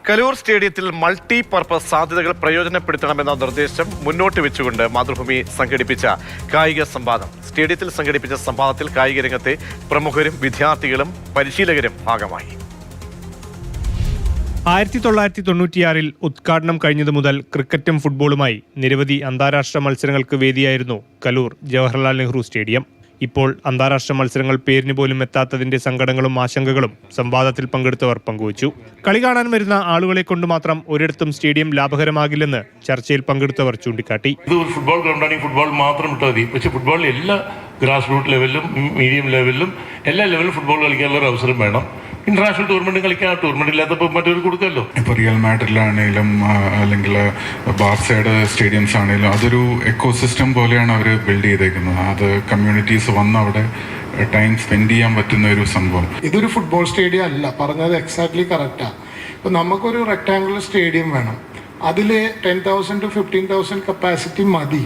കലൂർ സ്റ്റേഡിയത്തിൽ multi purpose സാധ്യതകൾ പ്രയോജനപ്പെടുത്തണമെന്ന നിർദ്ദേശം മുന്നോട്ട് വെച്ചുകൊണ്ട് മാതൃഭൂമി സംഘടിപ്പിച്ച കായിക സംവാദം. സ്റ്റേഡിയത്തിൽ സംഘടിപ്പിച്ച സംവാദത്തിൽ കായിക രംഗത്തെ പ്രമുഖരും വിദ്യാർത്ഥികളും പരിശീലകരും ഭാഗമായി. 1996 ഉദ്ഘാടനം കഴിഞ്ഞതു മുതൽ ക്രിക്കറ്റും ഫുട്ബോളുമായി നിരവധി അന്താരാഷ്ട്ര മത്സരങ്ങൾക്ക് വേദിയായിരുന്നു കലൂർ ജവഹർലാൽ നെഹ്റു സ്റ്റേഡിയം. ഇപ്പോൾ അന്താരാഷ്ട്ര മത്സരങ്ങൾ പേരിന് പോലും എത്താത്തതിന്റെ സങ്കടങ്ങളും ആശങ്കകളും സംവാദത്തിൽ പങ്കെടുത്തവർ പങ്കുവച്ചു. കളി കാണാൻ വരുന്ന ആളുകളെ കൊണ്ട് മാത്രം ഒരിടത്തും സ്റ്റേഡിയം ലാഭകരമാകില്ലെന്ന് ചർച്ചയിൽ പങ്കെടുത്തവർ ചൂണ്ടിക്കാട്ടി. ഇത് ഒരു ഫുട്ബോൾ ഗ്രൗണ്ടാണെങ്കിൽ ഫുട്ബോൾ മാത്രം ഇട്ടാൽ മതി. പക്ഷേ ഫുട്ബോളിൽ എല്ലാ ഗ്രാസ് റൂട്ട് ലെവലിലും മീഡിയം ലെവലിലും എല്ലാ ലെവലിലും ഫുട്ബോൾ കളിക്കാനുള്ള ഒരു അവസരം വേണം. ഇന്റർനാഷണൽ ടൂർണമെന്റ് കളിക്കാൻ ടൂർണമെന്റ് ഇല്ലാത്തപ്പോൾ മറ്റൊരു കൊടുക്കല്ലോ. ഇപ്പോൾ റിയൽ മാഡ്രിഡിലാണെങ്കിലും അല്ലെങ്കിൽ ബാർസയുടെ സ്റ്റേഡിയംസ് ആണെങ്കിലും അതൊരു എക്കോസിസ്റ്റം പോലെയാണ് അവർ ബിൽഡ് ചെയ്തേക്കുന്നത്. അത് കമ്മ്യൂണിറ്റീസ് വന്ന് അവിടെ ടൈം സ്പെൻഡ് ചെയ്യാൻ പറ്റുന്ന ഒരു സംഭവം. ഇതൊരു ഫുട്ബോൾ സ്റ്റേഡിയം അല്ല, പറഞ്ഞത് എക്സാക്ട്ലി കറക്റ്റാണ്. ഇപ്പോൾ നമുക്കൊരു റെക്ടാങ്കുലർ സ്റ്റേഡിയം വേണം. അതിൽ 10,000 to 15,000 കപ്പാസിറ്റി മതി.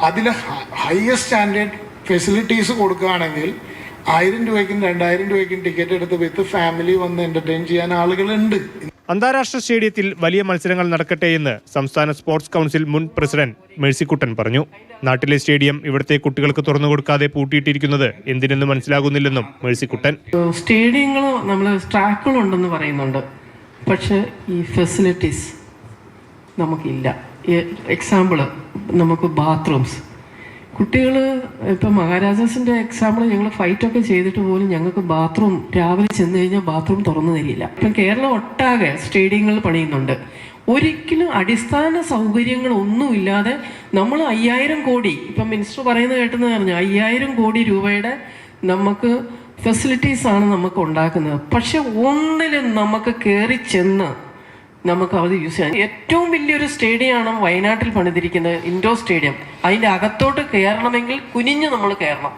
അതിൽ ഹയസ്റ്റ് സ്റ്റാൻഡേർഡ് ഫെസിലിറ്റീസ് കൊടുക്കുകയാണെങ്കിൽ 1000 രൂപയ്ക്കും 2000 രൂപയ്ക്കും ടിക്കറ്റ് എടുത്ത് വിത്ത് ഫാമിലി വന്ന് എന്റർടൈൻ ചെയ്യാൻ ആളുകളുണ്ട്. അന്താരാഷ്ട്ര സ്റ്റേഡിയത്തിൽ വലിയ മത്സരങ്ങൾ നടക്കട്ടെ എന്ന് സംസ്ഥാന സ്പോർട്സ് കൗൺസിൽ മുൻ പ്രസിഡന്റ് മേഴ്സിക്കുട്ടൻ പറഞ്ഞു. നാട്ടിലെ സ്റ്റേഡിയം ഇവിടുത്തെ കുട്ടികൾക്ക് തുറന്നു കൊടുക്കാതെ പൂട്ടിയിട്ടിരിക്കുന്നത് എന്തിനെന്ന് മനസ്സിലാകുന്നില്ലെന്നും മേഴ്സിക്കുട്ടൻ. സ്റ്റേഡിയങ്ങൾ നമ്മൾ ട്രാക്കുകളുണ്ടെന്ന് പറയുന്നുണ്ട്, പക്ഷെ ഈ ഫെസിലിറ്റീസ് നമുക്കില്ല. എക്സാമ്പിള് നമുക്ക് ബാത്റൂംസ്, കുട്ടികൾ ഇപ്പം മഹാരാജാസിൻ്റെ എക്സാമ്പിൾ, ഞങ്ങൾ ഫൈറ്റൊക്കെ ചെയ്തിട്ട് പോലും ഞങ്ങൾക്ക് ബാത്റൂം രാവിലെ ചെന്ന് കഴിഞ്ഞാൽ ബാത്റൂം തുറന്നു തരില്ല. ഇപ്പം കേരളം ഒട്ടാകെ സ്റ്റേഡിയങ്ങൾ പണിയുന്നുണ്ട്. ഒരിക്കലും അടിസ്ഥാന സൗകര്യങ്ങളൊന്നുമില്ലാതെ നമ്മൾ 5000 കോടി, ഇപ്പം മിനിസ്റ്റർ പറയുന്നത് കേട്ടെന്ന് പറഞ്ഞു, 5000 കോടി രൂപയുടെ നമുക്ക് ഫെസിലിറ്റീസാണ് നമുക്ക് ഉണ്ടാക്കുന്നത്. പക്ഷെ ഒന്നിലും നമുക്ക് കയറി ചെന്ന് നമുക്ക് അത് യൂസ് ചെയ്യാം. ഏറ്റവും വലിയൊരു സ്റ്റേഡിയമാണ് വയനാട്ടിൽ പണിതിരിക്കുന്നത്, ഇൻഡോർ സ്റ്റേഡിയം. അതിൻ്റെ അകത്തോട്ട് കയറണമെങ്കിൽ കുനിഞ്ഞ് നമ്മൾ കയറണം.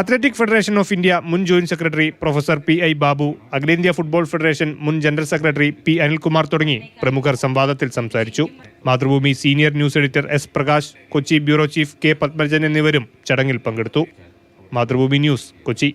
അത്ലറ്റിക് ഫെഡറേഷൻ ഓഫ് ഇന്ത്യ മുൻ joint secretary professor PI Babu, അഖിലേന്ത്യാ ഫുട്ബോൾ ഫെഡറേഷൻ മുൻ ജനറൽ സെക്രട്ടറി P അനിൽകുമാർ തുടങ്ങി പ്രമുഖർ സംവാദത്തിൽ സംസാരിച്ചു. Mathrubhumi senior news editor S Prakash, Kochi bureau chief K Padmajan എന്നിവരും ചടങ്ങിൽ പങ്കെടുത്തു. മാതൃഭൂമി ന്യൂസ്, കൊച്ചി.